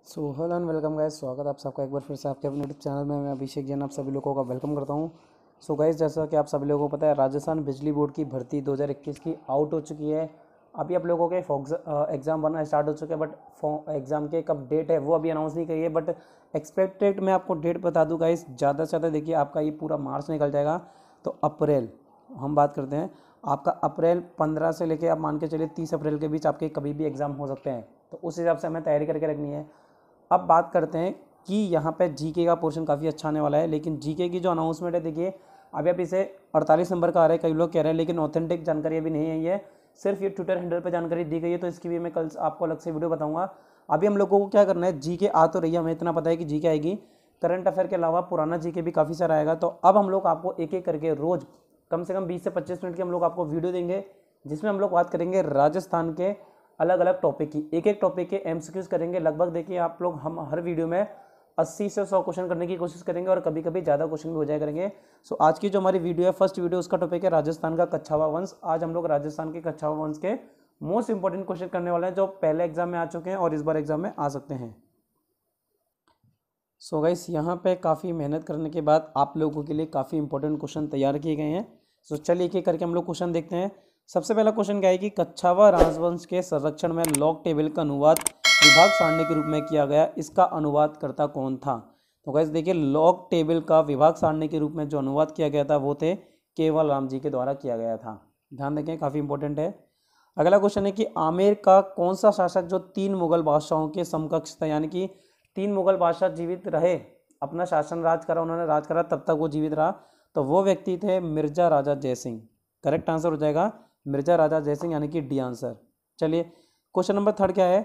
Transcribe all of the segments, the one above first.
So hello and welcome guys, स्वागत आप सबका एक बार फिर से आपके अपने यूट्यूब चैनल में। मैं अभिषेक जैन आप सभी लोगों का वेलकम करता हूं। सो गाइस, जैसा कि आप सभी लोगों को पता है, राजस्थान बिजली बोर्ड की भर्ती 2021 की आउट हो चुकी है। अभी आप लोगों के एग्ज़ाम बनना स्टार्ट हो चुके हैं, बट एग्ज़ाम के कब डेट है वो अभी अनाउंस नहीं करी है। बट एक्सपेक्टेड मैं आपको डेट बता दूँ गाइस, ज़्यादा से ज़्यादा देखिए आपका ये पूरा मार्च निकल जाएगा। तो अप्रैल हम बात करते हैं, आपका अप्रैल 15 से लेके आप मान के चलिए 30 अप्रैल के बीच आपके कभी भी एग्ज़ाम हो सकते हैं। तो उस हिसाब से हमें तैयारी करके रखनी है। अब बात करते हैं कि यहाँ पे जीके का पोर्शन काफ़ी अच्छा आने वाला है, लेकिन जीके की जो अनाउंसमेंट है देखिए, अभी आप इसे 48 नंबर का आ रहा है, कई लोग कह रहे हैं, लेकिन ऑथेंटिक जानकारी अभी नहीं आई है। सिर्फ ये ट्विटर हैंडल पर जानकारी दी गई है, तो इसकी भी मैं कल आपको अलग से वीडियो बताऊंगा। अभी हम लोगों को क्या करना है, जीके आ तो रही है, हमें इतना पता है कि जीके आएगी। करंट अफेयर के अलावा पुराना जीके भी काफ़ी सारा आएगा। तो अब हम लोग आपको एक एक करके रोज़ कम से कम 20 से 25 मिनट की हम लोग आपको वीडियो देंगे, जिसमें हम लोग बात करेंगे राजस्थान के अलग अलग टॉपिक की। एक एक टॉपिक के एमसीक्यूज करेंगे। लगभग देखिए आप लोग, हम हर वीडियो में 80 से 100 क्वेश्चन करने की कोशिश करेंगे, और कभी कभी ज़्यादा क्वेश्चन भी हो जाया करेंगे। सो आज की जो हमारी वीडियो है, फर्स्ट वीडियो, उसका टॉपिक है राजस्थान का कच्छावा वंश। आज हम लोग राजस्थान के कच्छावा वंश के मोस्ट इंपॉर्टेंट क्वेश्चन करने वाले हैं, जो पहले एग्जाम में आ चुके हैं और इस बार एग्जाम में आ सकते हैं। सो गाइस, यहाँ पे काफ़ी मेहनत करने के बाद आप लोगों के लिए काफ़ी इंपॉर्टेंट क्वेश्चन तैयार किए गए हैं। सो चलिए एक एक करके हम लोग क्वेश्चन देखते हैं। सबसे पहला क्वेश्चन क्या है कि कच्छावा राजवंश के संरक्षण में लॉग टेबल का अनुवाद विभाग सारणी के रूप में किया गया, इसका अनुवादकर्ता कौन था? तो गाइस देखिए, लॉग टेबल का विभाग सारणी के रूप में जो अनुवाद किया गया था वो थे केवल राम जी के द्वारा किया गया था। ध्यान रखें, काफ़ी इंपॉर्टेंट है। अगला क्वेश्चन है कि आमेर का कौन सा शासक जो 3 मुगल बादशाहों के समकक्ष था, यानी कि 3 मुगल बादशाह जीवित रहे, अपना शासन राज करा, उन्होंने राज करा, तब तक वो जीवित रहा, तो वो व्यक्ति थे मिर्जा राजा जयसिंह। करेक्ट आंसर हो जाएगा मिर्जा राजा जयसिंह, यानी कि डी आंसर। चलिए क्वेश्चन नंबर 3 क्या है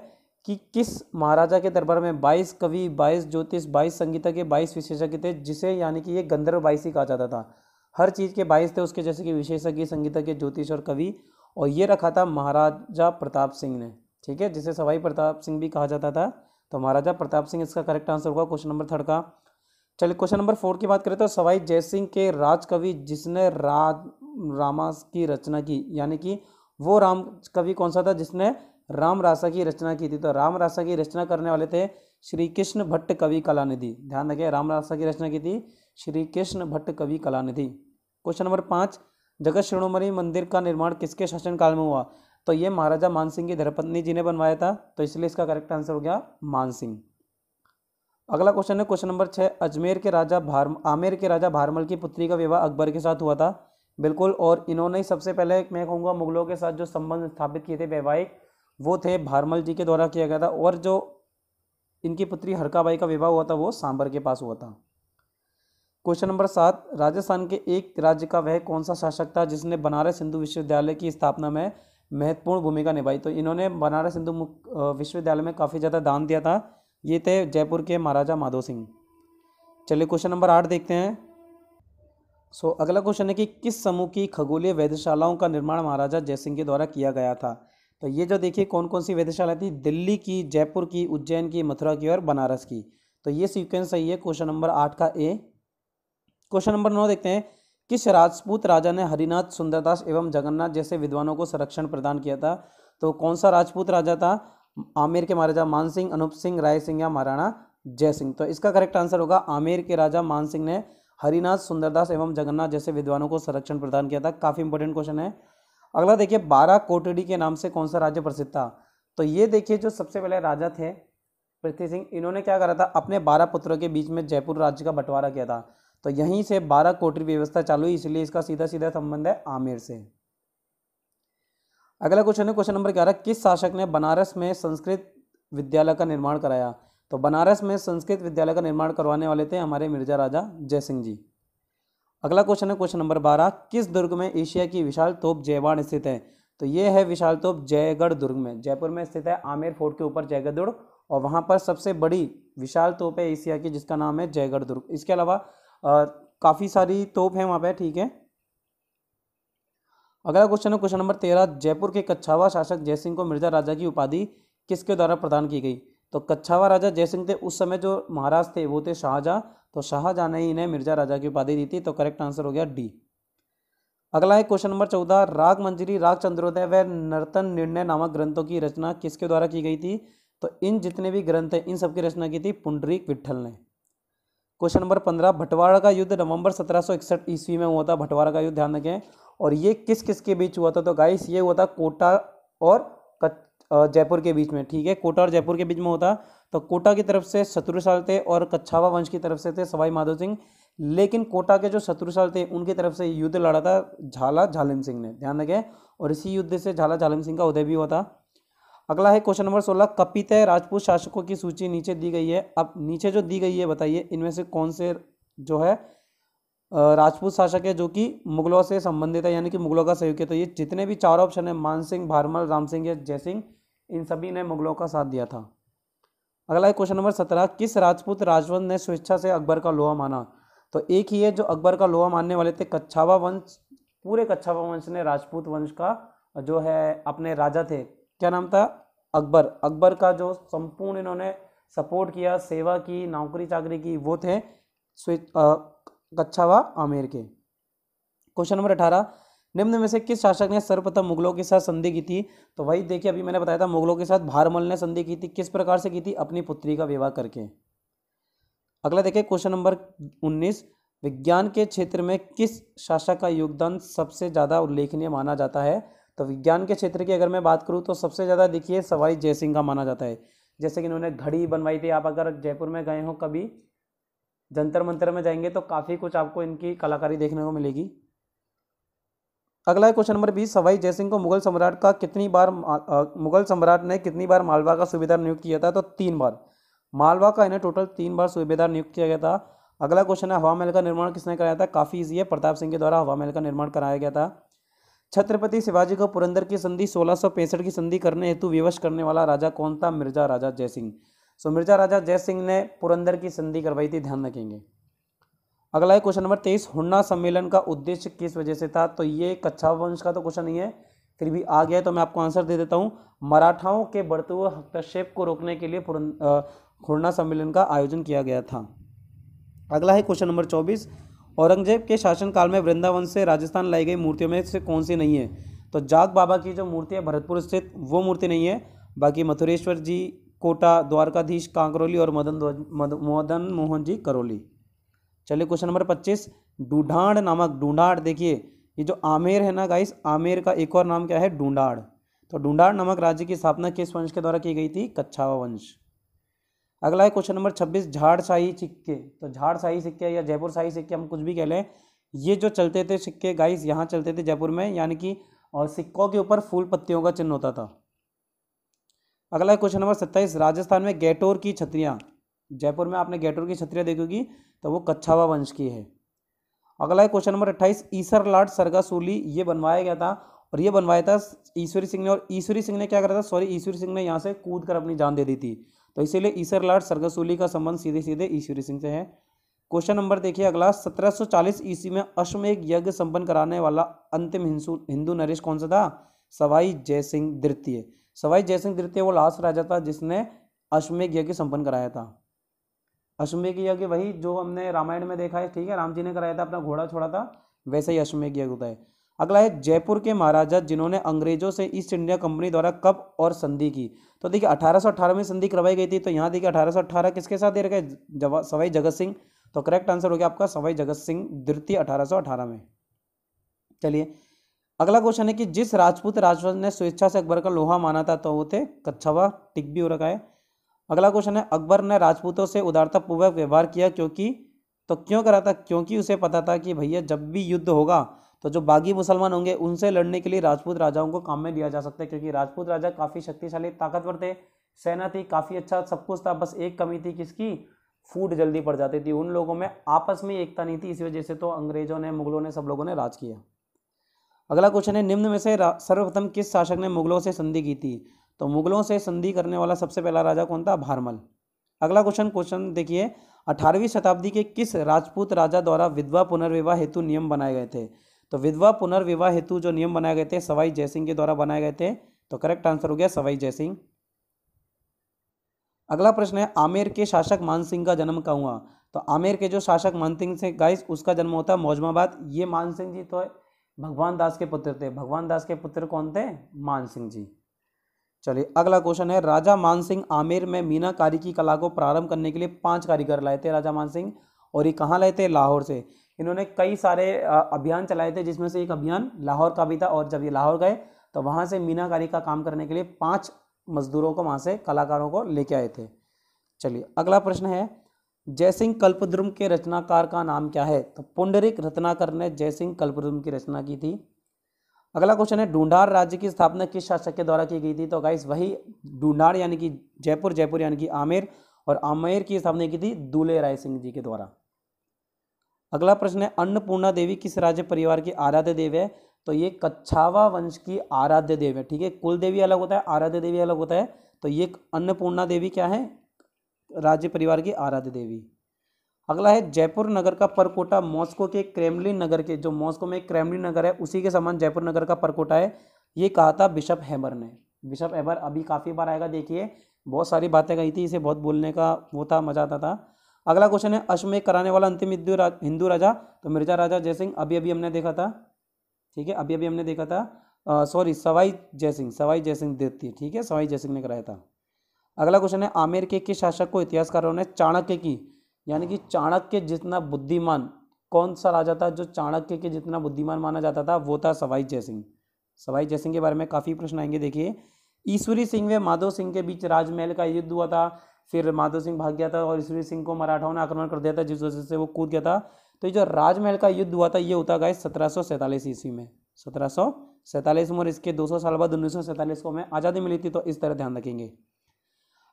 कि किस महाराजा के दरबार में 22 कवि, 22 ज्योतिष, 22 संगीता के 22 विशेषज्ञ थे, जिसे यानी कि ये गंधर्व 22 ही कहा जाता था। हर चीज़ के 22 थे उसके, जैसे कि विशेषज्ञ, संगीता के, ज्योतिष और कवि। और ये रखा था महाराजा प्रताप सिंह ने, ठीक है, जिसे सवाई प्रताप सिंह भी कहा जाता था। तो महाराजा प्रताप सिंह इसका करेक्ट आंसर होगा क्वेश्चन नंबर 3 का। चलिए क्वेश्चन नंबर 4 की बात करें तो सवाई जयसिंह के राजकवि जिसने रामास की रचना की, यानी कि वो राम कवि कौन सा था जिसने राम रासा की रचना की थी? तो राम रासा की रचना करने वाले थे श्री कृष्ण भट्ट कवि कलानिधि। ध्यान रखिए, राम रासा की रचना की थी श्री कृष्ण भट्ट कवि कलानिधि। क्वेश्चन नंबर 5, जगत शिरोमणि मंदिर का निर्माण किसके शासनकाल में हुआ? तो ये महाराजा मानसिंह की धर्मपत्नी जी ने बनवाया था, तो इसलिए इसका करेक्ट आंसर हो गया मानसिंह। अगला क्वेश्चन है क्वेश्चन नंबर 6, आमेर के राजा भारमल की पुत्री का विवाह अकबर के साथ हुआ था। बिल्कुल, और इन्होंने ही सबसे पहले, मैं कहूँगा, मुगलों के साथ जो संबंध स्थापित किए थे वैवाहिक, वो थे भारमल जी के द्वारा किया गया था। और जो इनकी पुत्री हरकाबाई का विवाह हुआ था वो सांबर के पास हुआ था। क्वेश्चन नंबर 7, राजस्थान के एक राज्य का वह कौन सा शासक था जिसने बनारस हिंदू विश्वविद्यालय की स्थापना में महत्वपूर्ण भूमिका निभाई? तो इन्होंने बनारस हिंदू विश्वविद्यालय में काफ़ी ज़्यादा दान दिया था। ये थे जयपुर के महाराजा माधो सिंह। चलिए क्वेश्चन नंबर 8 देखते हैं। अगला क्वेश्चन है कि किस समूह की खगोलीय वेधशालाओं का निर्माण महाराजा जयसिंह के द्वारा किया गया था? तो ये जो देखिए कौन कौन सी वेधशाला थी, दिल्ली की, जयपुर की, उज्जैन की, मथुरा की और बनारस की। तो ये सीक्वेंस सही है क्वेश्चन नंबर 8 का ए। क्वेश्चन नंबर 9 देखते हैं, किस राजपूत राजा ने हरिनाथ, सुंदरदास एवं जगन्नाथ जैसे विद्वानों को संरक्षण प्रदान किया था? तो कौन सा राजपूत राजा था? आमेर के महाराजा मानसिंह, अनूप सिंह, राय सिंह या महाराणा जयसिंह। तो इसका करेक्ट आंसर होगा आमेर के राजा मानसिंह ने हरिनाथ, सुंदरदास एवं जगन्नाथ जैसे विद्वानों को संरक्षण प्रदान किया था। काफ़ी इंपॉर्टेंट क्वेश्चन है। अगला देखिए, 12 कोटड़ी के नाम से कौन सा राज्य प्रसिद्ध था? तो ये देखिए, जो सबसे पहले राजा थे पृथ्वी सिंह, इन्होंने क्या करा था, अपने 12 पुत्रों के बीच में जयपुर राज्य का बंटवारा किया था। तो यहीं से 12 कोटड़ी व्यवस्था चालू हुई, इसलिए इसका सीधा सीधा संबंध है आमेर से। अगला क्वेश्चन है क्वेश्चन नंबर 11, किस शासक ने बनारस में संस्कृत विद्यालय का निर्माण कराया? तो बनारस में संस्कृत विद्यालय का निर्माण करवाने वाले थे हमारे मिर्जा राजा जयसिंह जी। अगला क्वेश्चन है क्वेश्चन नंबर 12, किस दुर्ग में एशिया की विशाल तोप जयवाड़ स्थित है? तो ये है विशाल तोप जयगढ़ दुर्ग में, जयपुर में स्थित है, आमेर फोर्ट के ऊपर जयगढ़ दुर्ग, और वहाँ पर सबसे बड़ी विशाल तोप है एशिया की, जिसका नाम है जयगढ़ दुर्ग। इसके अलावा काफ़ी सारी तोप है वहाँ पे, ठीक है। अगला क्वेश्चन है क्वेश्चन नंबर 13, जयपुर के कच्छावा शासक जयसिंह को मिर्जा राजा की उपाधि किसके द्वारा प्रदान की गई? तो कच्छावा राजा जयसिंह थे, उस समय जो महाराज थे वो थे शाहजहां, तो शाहजहां ने इन्हें मिर्जा राजा की उपाधि दी थी। तो करेक्ट आंसर हो गया डी। अगला है क्वेश्चन नंबर 14, राग मंजरी, राग चंद्रोदय व नर्तन निर्णय नामक ग्रंथों की रचना किसके द्वारा की गई थी? तो इन जितने भी ग्रंथ हैं इन सबकी रचना की थी पुंडरीक विट्ठल ने। क्वेश्चन नंबर 15, बंटवारा का युद्ध नवंबर 1761 ईस्वी में हुआ था। बंटवारा का युद्ध ध्यान रखें। और ये किस किस के बीच हुआ था? तो गाइस ये हुआ था कोटा और जयपुर के बीच में। ठीक है, कोटा और जयपुर के बीच में होता। तो कोटा की तरफ से शत्रुसाल थे और कच्छावा वंश की तरफ से थे सवाई माधो सिंह। लेकिन कोटा के जो शत्रुसाल थे उनकी तरफ से युद्ध लड़ा था झाला झालिम सिंह ने, ध्यान रखें। और इसी युद्ध से झाला झालिम सिंह का उदय भी हुआ था। अगला है क्वेश्चन नंबर 16, कपितय राजपूत शासकों की सूची नीचे दी गई है। अब नीचे जो दी गई है बताइए इनमें से कौन से जो है राजपूत शासक है जो कि मुगलों से संबंधित है, यानी कि मुगलों का सहयोग है। तो ये जितने भी चार ऑप्शन है, मान सिंह, भारमल, राम सिंह या जयसिंह, इन सभी ने मुगलों का साथ दिया था। अगला है क्वेश्चन नंबर 17, किस राजपूत राजवंश ने स्वेच्छा से अकबर का लोहा माना? तो एक ही है जो अकबर का लोहा मानने वाले थे, कच्छावा वंश। पूरे कच्छावा वंश ने राजपूत वंश का जो है अपने राजा थे, क्या नाम था? अकबर। अकबर का जो संपूर्ण इन्होंने सपोर्ट किया, सेवा की, नौकरी चाकरी की, वो थे कच्छावा आमेर के। क्वेश्चन नंबर 18, निम्न में से किस शासक ने सर्वप्रथम मुगलों के साथ संधि की थी? तो वही देखिए अभी मैंने बताया था, मुगलों के साथ भारमल ने संधि की थी। किस प्रकार से की थी? अपनी पुत्री का विवाह करके। अगला देखिए क्वेश्चन नंबर 19, विज्ञान के क्षेत्र में किस शासक का योगदान सबसे ज़्यादा उल्लेखनीय माना जाता है? तो विज्ञान के क्षेत्र की अगर मैं बात करूँ तो सबसे ज़्यादा देखिए सवाई जयसिंह का माना जाता है। जैसे कि इन्होंने घड़ी बनवाई थी। आप अगर जयपुर में गए हो कभी, जंतर मंतर में जाएंगे तो काफ़ी कुछ आपको इनकी कलाकारी देखने को मिलेगी। अगला है क्वेश्चन नंबर 20, सवाई जयसिंह को मुगल सम्राट ने कितनी बार मालवा का सूबेदार नियुक्त किया था? तो 3 बार। मालवा का इन्हें टोटल 3 बार सूबेदार नियुक्त किया गया था। अगला क्वेश्चन है, हवा महल का निर्माण किसने कराया था? काफ़ी ईजी है, प्रताप सिंह के द्वारा हवा महल का निर्माण कराया गया था। छत्रपति शिवाजी को पुरंदर की संधि 1665 की संधि करने हेतु विवश करने वाला राजा कौन था? मिर्जा राजा जयसिंह। सो मिर्जा राजा जयसिंह ने पुरंदर की संधि करवाई थी, ध्यान रखेंगे। अगला है क्वेश्चन नंबर 23, हुन्ना सम्मेलन का उद्देश्य किस वजह से था? तो ये कच्छावा वंश का तो क्वेश्चन नहीं है, फिर भी आ गया है तो मैं आपको आंसर दे देता हूँ। मराठाओं के बढ़ते हुए हस्तक्षेप को रोकने के लिए हुन्ना सम्मेलन का आयोजन किया गया था। अगला है क्वेश्चन नंबर 24, औरंगजेब के शासनकाल में वृंदावन से राजस्थान लाई गई मूर्तियों में से कौन सी नहीं है? तो जाग बाबा की जो मूर्ति है भरतपुर स्थित, वो मूर्ति नहीं है। बाकी मथुरेश्वर जी, कोटा, द्वारकाधीश, कांकरोली और मदन मोहन जी करौली। चलिए क्वेश्चन नंबर 25, ढूंढाड़ नामक, ढूंढाड़ देखिए ये जो आमेर है ना गाइस, आमेर का एक और नाम क्या है? ढूंढाड़। तो ढूंढाड़ नामक राज्य की स्थापना किस वंश के द्वारा की गई थी? कच्छावा वंश। अगला है क्वेश्चन नंबर 26, झाड़शाही सिक्के। तो झाड़शाही सिक्के या जयपुर शाही सिक्के, हम कुछ भी कह लें, ये जो चलते थे सिक्के गाइस, यहाँ चलते थे जयपुर में, यानी कि और सिक्कों के ऊपर फूल पत्तियों का चिन्ह होता था। अगला है क्वेश्चन नंबर 27, राजस्थान में गैटोर की छतरियाँ, जयपुर में आपने गैटोर की छतरियाँ देखोगी तो वो कच्छावा वंश की है। अगला है क्वेश्चन नंबर 28, ईसर लाट सरगासूली, ये बनवाया गया था और ये बनवाया था ईश्वरी सिंह ने। और ईश्वरी सिंह ने क्या करा था? ईश्वरी सिंह ने यहाँ से कूद कर अपनी जान दे दी थी, तो इसीलिए ईसर लाट सरगासूली का संबंध सीधे सीधे ईश्वरी सिंह से है। क्वेश्चन नंबर देखिए अगला, 1740 ईस्वी में अश्वमेध यज्ञ संपन्न कराने वाला अंतिम हिंदू नरेश कौन सा था? सवाई जयसिंह द्वितीय। सवाई जयसिंह द्वितीय वो लास्ट राजा था जिसने अश्वमेध यज्ञ संपन्न कराया था। अश्वमेध यज्ञ वही जो हमने रामायण में देखा है, ठीक है, राम जी ने कराया था, अपना घोड़ा छोड़ा था, वैसे ही अश्वमेध यज्ञ होता है। अगला है, जयपुर के महाराजा जिन्होंने अंग्रेजों से ईस्ट इंडिया कंपनी द्वारा कब और संधि की? तो देखिए 1818 में संधि करवाई गई थी। तो यहाँ देखिए 1818 किसके साथ दे रखा है? सवाई जगत सिंह। तो करेक्ट आंसर हो गया आपका सवाई जगत सिंह द्वितीय 1818 में। चलिए अगला क्वेश्चन है कि जिस राजपूत राजवंश ने स्वेच्छा से अकबर का लोहा माना था तो वो थे कच्छावा, टिक भी हो रखा है। अगला क्वेश्चन है, अकबर ने राजपूतों से उदारतापूर्वक व्यवहार किया क्योंकि, तो क्यों करा था? क्योंकि उसे पता था कि भैया जब भी युद्ध होगा तो जो बागी मुसलमान होंगे उनसे लड़ने के लिए राजपूत राजाओं को काम में लिया जा सकता है, क्योंकि राजपूत राजा काफ़ी शक्तिशाली ताकतवर थे, सेना थी, काफ़ी अच्छा सब कुछ था, बस एक कमी थी किसकी? फूट जल्दी पड़ जाती थी, उन लोगों में आपस में एकता नहीं थी, इसी वजह से तो अंग्रेजों ने, मुगलों ने, सब लोगों ने राज किया। अगला क्वेश्चन है, निम्न में से सर्वप्रथम किस शासक ने मुगलों से संधि की थी? तो मुगलों से संधि करने वाला सबसे पहला राजा कौन था? भारमल। अगला क्वेश्चन देखिए, 18वीं शताब्दी के किस राजपूत राजा द्वारा विधवा पुनर्विवाह हेतु नियम बनाए गए थे? तो विधवा पुनर्विवाह हेतु जो नियम बनाए गए थे सवाई जयसिंह के द्वारा बनाए गए थे। तो करेक्ट आंसर हो गया सवाई जयसिंह। अगला प्रश्न है, आमेर के शासक मान सिंह का जन्म कहाँ हुआ? तो आमेर के जो शासक मान सिंह से गाइस, उसका जन्म होता है मौजमाबाद। ये मान सिंह जी तो भगवान दास के पुत्र थे। भगवान दास के पुत्र कौन थे? मान सिंह जी। चलिए अगला क्वेश्चन है, राजा मानसिंह आमेर में मीनाकारी की कला को प्रारंभ करने के लिए 5 कारीगर लाए थे राजा मानसिंह, और ये कहाँ लाए थे? लाहौर से। इन्होंने कई सारे अभियान चलाए थे, जिसमें से एक अभियान लाहौर का भी था, और जब ये लाहौर गए तो वहाँ से मीनाकारी का काम करने के लिए 5 मजदूरों को, वहाँ से कलाकारों को लेके आए थे। चलिए अगला प्रश्न है, जयसिंह कल्पद्रुम के रचनाकार का नाम क्या है? तो पुंडरीक रत्नाकर ने जयसिंह कल्पद्रुम की रचना की थी। अगला क्वेश्चन है, ढूंढार राज्य की स्थापना किस शासक के द्वारा की गई थी? तो गाइस वही ढूंढार यानी कि जयपुर, जयपुर यानी कि आमेर, और आमेर की स्थापना की थी दूले राय सिंह जी के द्वारा। अगला प्रश्न है, अन्नपूर्णा देवी किस राज्य परिवार की आराध्य देवी है? तो ये कच्छावा वंश की आराध्य देवी है। ठीक है, कुल देवी अलग होता है, आराध्य देवी अलग होता है। तो ये अन्नपूर्णा देवी क्या है? राज्य परिवार की आराध्य देवी। अगला है, जयपुर नगर का परकोटा मॉस्को के क्रेमलिन नगर के, जो मॉस्को में क्रेमलिन नगर है उसी के समान जयपुर नगर का परकोटा है, ये कहा था बिशप हेबर ने। बिशप हेबर अभी काफ़ी बार आएगा, देखिए बहुत सारी बातें कही थी, इसे बहुत बोलने का वो था, मजा आता था। अगला क्वेश्चन है, अश्वमेध कराने वाला अंतिम हिंदू राजा? तो मिर्जा राजा जयसिंह, अभी अभी हमने देखा था। ठीक है, अभी अभी हमने देखा था, सॉरी सवाई जयसिंह द्वितीय। ठीक है, सवाई जयसिंह ने कराया था। अगला क्वेश्चन है, आमेर के किस शासक को इतिहासकारों ने चाणक्य की, यानी कि चाणक्य जितना बुद्धिमान, कौन सा राजा था जो चाणक्य के जितना बुद्धिमान माना जाता था? वो था सवाई जयसिंह। सवाई जयसिंह के बारे में काफ़ी प्रश्न आएंगे। देखिए, ईश्वरी सिंह व माधो सिंह के बीच राजमहल का युद्ध हुआ था, फिर माधो सिंह भाग गया था और ईश्वरी सिंह को मराठाओं ने आक्रमण कर दिया था, जिस वजह से वो कूद गया था। तो ये जो राजमहल का युद्ध हुआ था, ये होता गया 1747 ईस्वी में, 1747 में, और इसके 200 साल बाद 1947 को हमें आज़ादी मिली थी। तो इस तरह ध्यान रखेंगे।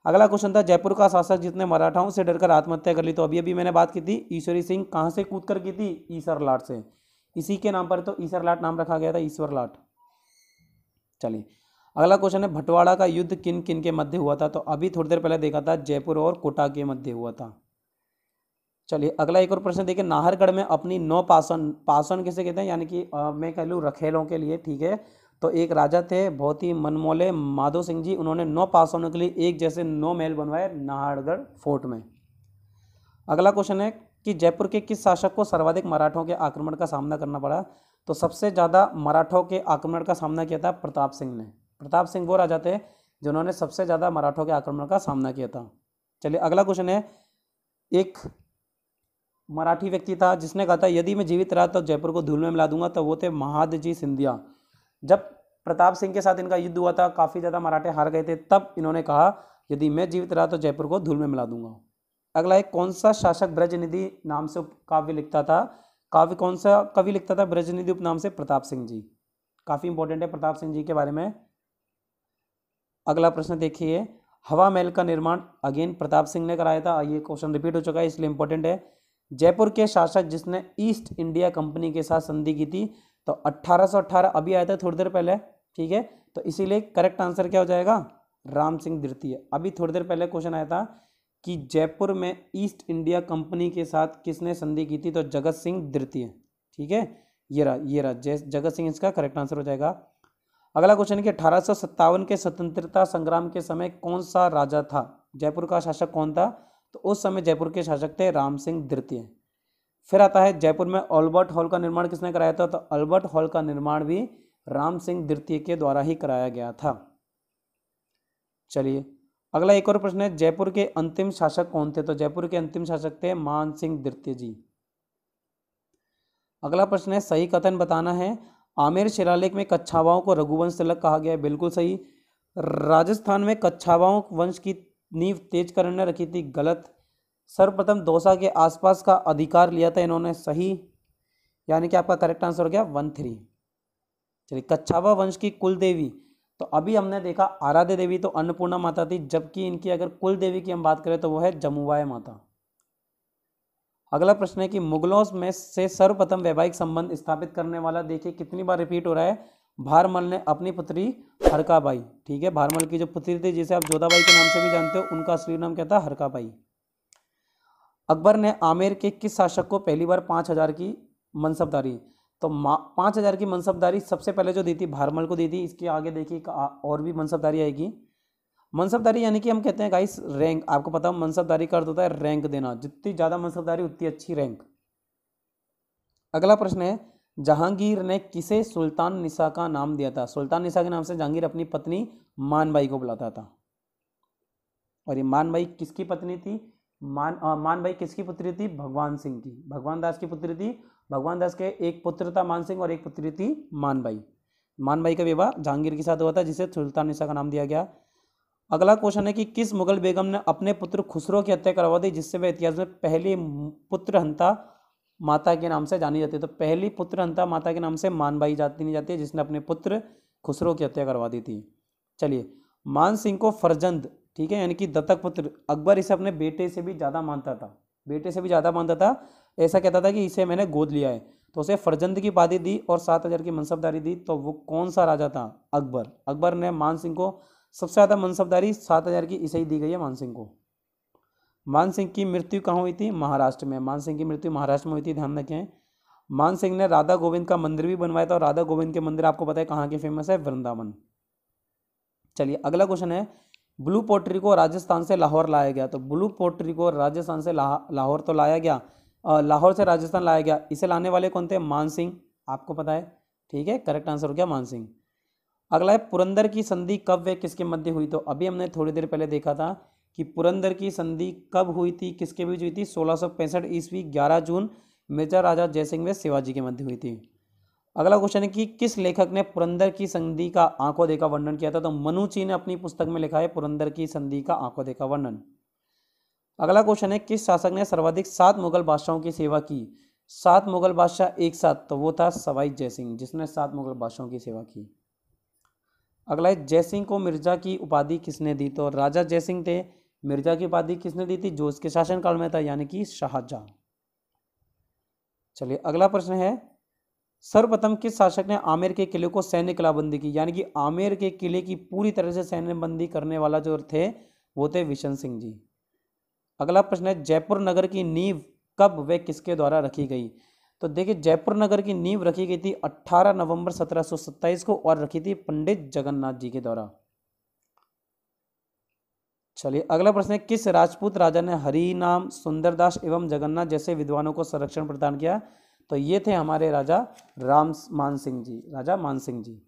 अगला क्वेश्चन था, जयपुर का शासक जिसने मराठाओं से डरकर आत्महत्या कर ली? तो अभी अभी मैंने बात की थी, ईश्वरी सिंह कहाँ से कूद कर की थी? ईसर लाट से। इसी के नाम पर तो ईसर लाट नाम रखा गया था, ईश्वर लाट। चलिए अगला क्वेश्चन है, भटवाड़ा का युद्ध किन किन के मध्य हुआ था? तो अभी थोड़ी देर पहले देखा था, जयपुर और कोटा के मध्य हुआ था। चलिए अगला एक और प्रश्न देखिए, नाहरगढ़ में अपनी 9 पासन, पासन किसे कहते हैं? यानी कि मैं कह लूँ रखेलों के लिए। ठीक है, तो एक राजा थे बहुत ही मनमौले माधो सिंह जी, उन्होंने 9 पासों के लिए एक जैसे 9 महल बनवाए नाहरगढ़ फोर्ट में। अगला क्वेश्चन है कि जयपुर के किस शासक को सर्वाधिक मराठों के आक्रमण का सामना करना पड़ा? तो सबसे ज़्यादा मराठों के आक्रमण का सामना किया था प्रताप सिंह ने। प्रताप सिंह वो राजा थे जिन्होंने सबसे ज़्यादा मराठों के आक्रमण का सामना किया था। चलिए अगला क्वेश्चन है, एक मराठी व्यक्ति था जिसने कहा था यदि मैं जीवित रहा तो जयपुर को धूल में मिला दूंगा, तो वो थे महादजी सिंधिया। जब प्रताप सिंह के साथ इनका युद्ध हुआ था, काफ़ी ज़्यादा मराठे हार गए थे, तब इन्होंने कहा यदि मैं जीवित रहा तो जयपुर को धूल में मिला दूंगा। अगला एक, कौन सा शासक ब्रजनिधि नाम से काव्य लिखता था? काव्य कौन सा कवि लिखता था ब्रजनिधि उपनाम से? प्रताप सिंह जी। काफ़ी इंपॉर्टेंट है प्रताप सिंह जी के बारे में। अगला प्रश्न देखिए, हवा महल का निर्माण अगेन प्रताप सिंह ने कराया था। ये क्वेश्चन रिपीट हो चुका है इसलिए इंपॉर्टेंट है। जयपुर के शासक जिसने ईस्ट इंडिया कंपनी के साथ संधि की थी? तो 1818 अभी आया था थोड़ी देर पहले। ठीक है, तो इसीलिए करेक्ट आंसर क्या हो जाएगा? राम सिंह द्वितीय। अभी थोड़ी देर पहले क्वेश्चन आया था कि जयपुर में ईस्ट इंडिया कंपनी के साथ किसने संधि की थी? तो जगत सिंह द्वितीय। ठीक है, ये रहा जगत सिंह इसका करेक्ट आंसर हो जाएगा। अगला क्वेश्चन है कि 1857 के स्वतंत्रता संग्राम के समय कौन सा राजा था? जयपुर का शासक कौन था? तो उस समय जयपुर के शासक थे राम सिंह द्वितीय। फिर आता है, जयपुर में अल्बर्ट हॉल का निर्माण किसने कराया था? तो अल्बर्ट हॉल का निर्माण भी राम सिंह द्वितीय के द्वारा ही कराया गया था। चलिए अगला एक और प्रश्न है, जयपुर के अंतिम शासक कौन थे? तो जयपुर के अंतिम शासक थे मान सिंह द्वितीय जी। अगला प्रश्न है, सही कथन बताना है। आमेर शिलालेख में कच्छावाओं को रघुवंश तिलक कहा गया है, बिल्कुल सही। राजस्थान में कच्छावाओं वंश की नींव तेजकर्ण ने रखी थी, गलत। सर्वप्रथम दौसा के आसपास का अधिकार लिया था इन्होंने, सही। यानी कि आपका करेक्ट आंसर हो गया 13। चलिए, कच्छावा वंश की कुल देवी, तो अभी हमने देखा आराध्य देवी तो अन्नपूर्णा माता थी, जबकि इनकी अगर कुल देवी की हम बात करें तो वो है जमुवाय माता। अगला प्रश्न है कि मुगलों में से सर्वप्रथम वैवाहिक संबंध स्थापित करने वाला, देखिए कितनी बार रिपीट हो रहा है, भारमल ने अपनी पुत्री हरकाबाई। ठीक है, भारमल की जो पुत्री थी जिसे आप जोधाबाई के नाम से भी जानते हो, उनका असली नाम क्या था? हरकाबाई। अकबर ने आमेर के किस शासक को पहली बार 5000 की मनसबदारी? तो 5000 की मनसबदारी सबसे पहले जो दी थी भारमल को दी थी। इसके आगे देखिए और भी मनसबदारी आएगी। मनसबदारी यानी कि हम कहते हैं गाइस रैंक, आपको पता है मनसबदारी का अर्थ होता है रैंक देना, जितनी ज़्यादा मनसबदारी उतनी अच्छी रैंक। अगला प्रश्न है, जहांगीर ने किसे सुल्तान निसा का नाम दिया था? सुल्तान निसा के नाम से जहांगीर अपनी पत्नी मानबाई को बुलाता था। और ये मानबाई किसकी पत्नी थी? मानबाई किसकी पुत्री थी? भगवान सिंह की, भगवान दास की पुत्री थी। भगवान दास के एक पुत्र था मान सिंह और एक पुत्री थी मानबाई। मानबाई का विवाह जहांगीर के साथ हुआ था, जिसे सुल्तानिसा का नाम दिया गया। अगला क्वेश्चन है कि किस मुगल बेगम ने अपने पुत्र खुसरो की हत्या करवा दी, जिससे वह इतिहास में पहली पुत्र हंता माता के नाम से जानी जाती है? तो पहली पुत्र हंता माता के नाम से मानबाई जानी जाती है, जिसने अपने पुत्र खुसरो की हत्या करवा दी थी। चलिए, मान सिंह को फरजंद, ठीक है, यानी कि दत्तक पुत्र, अकबर इसे अपने बेटे से भी ज़्यादा मानता था, बेटे से भी ज़्यादा मानता था। ऐसा कहता था कि इसे मैंने गोद लिया है, तो उसे फरजंद की उपाधि दी और 7,000 की मनसबदारी दी। तो वो कौन सा राजा था? अकबर। अकबर ने मान सिंह को सबसे ज़्यादा मनसबदारी 7,000 की इसे ही दी गई है मान सिंह को। मान सिंह की मृत्यु कहाँ हुई थी? महाराष्ट्र में। मान सिंह की मृत्यु महाराष्ट्र में हुई थी, ध्यान रखें। मान सिंह ने राधा गोविंद का मंदिर भी बनवाया था, और राधा गोविंद के मंदिर आपको पता है कहाँ के फेमस है? वृंदावन। चलिए, अगला क्वेश्चन है, ब्लू पोट्री को राजस्थान से लाहौर लाया गया। तो ब्लू पोट्री को राजस्थान से लाहौर तो लाया गया, लाहौर से राजस्थान लाया गया। इसे लाने वाले कौन थे? मान सिंह, आपको पता है, ठीक है, करेक्ट आंसर हो गया मान सिंह। अगला है, पुरंदर की संधि कब व किसके मध्य हुई? तो अभी हमने थोड़ी देर पहले देखा था कि पुरंदर की संधि कब हुई थी, किसके बीच हुई थी? 1665 ईस्वी 11 जून मिर्जा राजा जयसिंह व शिवाजी के मध्य हुई थी। अगला क्वेश्चन है कि किस लेखक ने पुरंदर की संधि का आंखों देखा वर्णन किया था? तो मनुची ने अपनी पुस्तक में लिखा है पुरंदर की संधि का आंखों देखा वर्णन। अगला क्वेश्चन है, किस शासक ने सर्वाधिक 7 मुगल बादशाहों की सेवा की? 7 मुगल बादशाह एक साथ, तो वो था सवाई जयसिंह, जिसने 7 मुगल बादशाहों की सेवा की। अगला है, जयसिंह को मिर्जा की उपाधि किसने दी? तो राजा जयसिंह थे। मिर्जा की उपाधि किसने दी थी? जो उसके शासनकाल में था, यानी कि शाहजहां। चलिए, अगला प्रश्न है, सर्वप्रथम किस शासक ने आमेर के किले को सैन्य किलाबंदी की? यानी कि आमेर के किले की पूरी तरह से सैन्यबंदी करने वाला जो थे वो थे विशन सिंह जी। अगला प्रश्न है, जयपुर नगर की नींव कब व किसके द्वारा रखी गई? तो देखिए, जयपुर नगर की नींव रखी गई थी 18 नवंबर 1727 को, और रखी थी पंडित जगन्नाथ जी के द्वारा। चलिए, अगला प्रश्न है, किस राजपूत राजा ने हरिनाम, सुंदरदास एवं जगन्नाथ जैसे विद्वानों को संरक्षण प्रदान किया? तो ये थे हमारे राजा मान सिंह जी, राजा मान सिंह जी।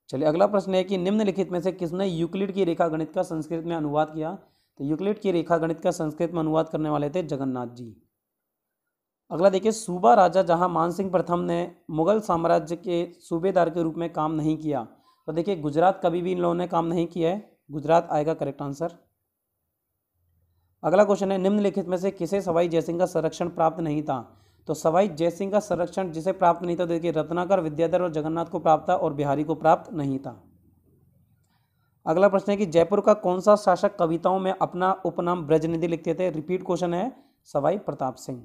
चलिए, अगला प्रश्न है कि निम्नलिखित में से किसने यूक्लिड की रेखा गणित का संस्कृत में अनुवाद किया? तो यूक्लिड की रेखा गणित का संस्कृत में अनुवाद करने वाले थे जगन्नाथ जी। अगला देखिए, सूबा राजा जहां मानसिंह प्रथम ने मुगल साम्राज्य के सूबेदार के रूप में काम नहीं किया, तो देखिए गुजरात कभी भी इन लोगों ने काम नहीं किया है, गुजरात आएगा करेक्ट आंसर। अगला क्वेश्चन है, निम्नलिखित में से किसे सवाई जयसिंह का संरक्षण प्राप्त नहीं था? तो सवाई जयसिंह का संरक्षण जिसे प्राप्त नहीं था, देखिए रत्नाकर, विद्याधर और जगन्नाथ को प्राप्त था, और बिहारी को प्राप्त नहीं था। अगला प्रश्न है कि जयपुर का कौन सा शासक कविताओं में अपना उपनाम ब्रजनिधि लिखते थे? रिपीट क्वेश्चन है, सवाई प्रताप सिंह।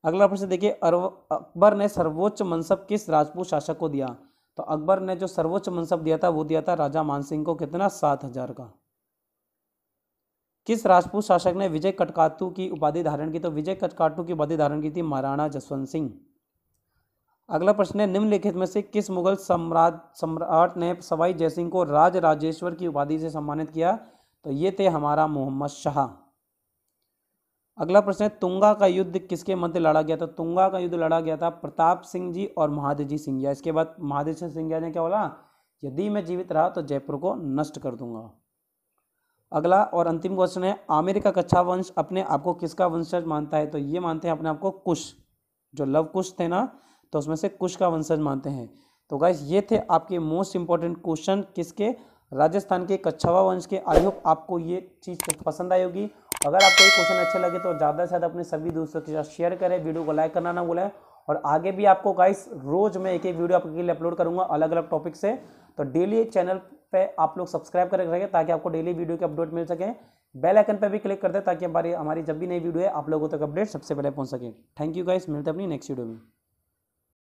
अगला प्रश्न देखिए, अकबर ने सर्वोच्च मनसब किस राजपूत शासक को दिया? तो अकबर ने जो सर्वोच्च मनसब दिया था वो दिया था राजा मानसिंह को। कितना? 7,000 का। किस राजपूत शासक ने विजय कटकाटू की उपाधि धारण की? तो विजय कटकाटू की उपाधि धारण की थी महाराणा जसवंत सिंह। अगला प्रश्न है, निम्नलिखित में से किस मुगल सम्राट ने सवाई जयसिंह को राज राजेश्वर की उपाधि से सम्मानित किया? तो ये थे हमारा मोहम्मद शाह। अगला प्रश्न है, तुंगा का युद्ध किसके मध्य लड़ा गया? तो तुंगा का युद्ध लड़ा गया था प्रताप सिंह जी और महादजी सिंधिया। इसके बाद महादजी सिंधिया ने क्या बोला? यदि मैं जीवित रहा तो जयपुर को नष्ट कर दूंगा। अगला और अंतिम क्वेश्चन है, आमेर का कच्छा वंश अपने आप को किसका वंशज मानता है? तो ये मानते हैं अपने आप को कुश, जो लव कुश थे ना, तो उसमें से कुश का वंशज मानते हैं। तो गाइस, ये थे आपके मोस्ट इंपॉर्टेंट क्वेश्चन किसके? राजस्थान के कच्छावा वंश के। आई होप आपको ये चीज़ पसंद आई होगी। अगर आपको ये क्वेश्चन अच्छे लगे तो ज़्यादा से ज़्यादा अपने सभी दोस्तों के साथ शेयर करें, वीडियो को लाइक करना ना भूलें। और आगे भी आपको गाइस रोज मैं एक वीडियो आपके लिए अपलोड करूंगा अलग अलग टॉपिक से। तो डेली चैनल पे आप लोग सब्सक्राइब करके रखें ताकि आपको डेली वीडियो के अपडेट मिल सके। बेल आइकन पे भी क्लिक कर दें ताकि हमारी जब भी नई वीडियो है आप लोगों तक अपडेट सबसे पहले पहुंच सके। थैंक यू गाइस, मिलते हैं अपनी नेक्स्ट वीडियो में।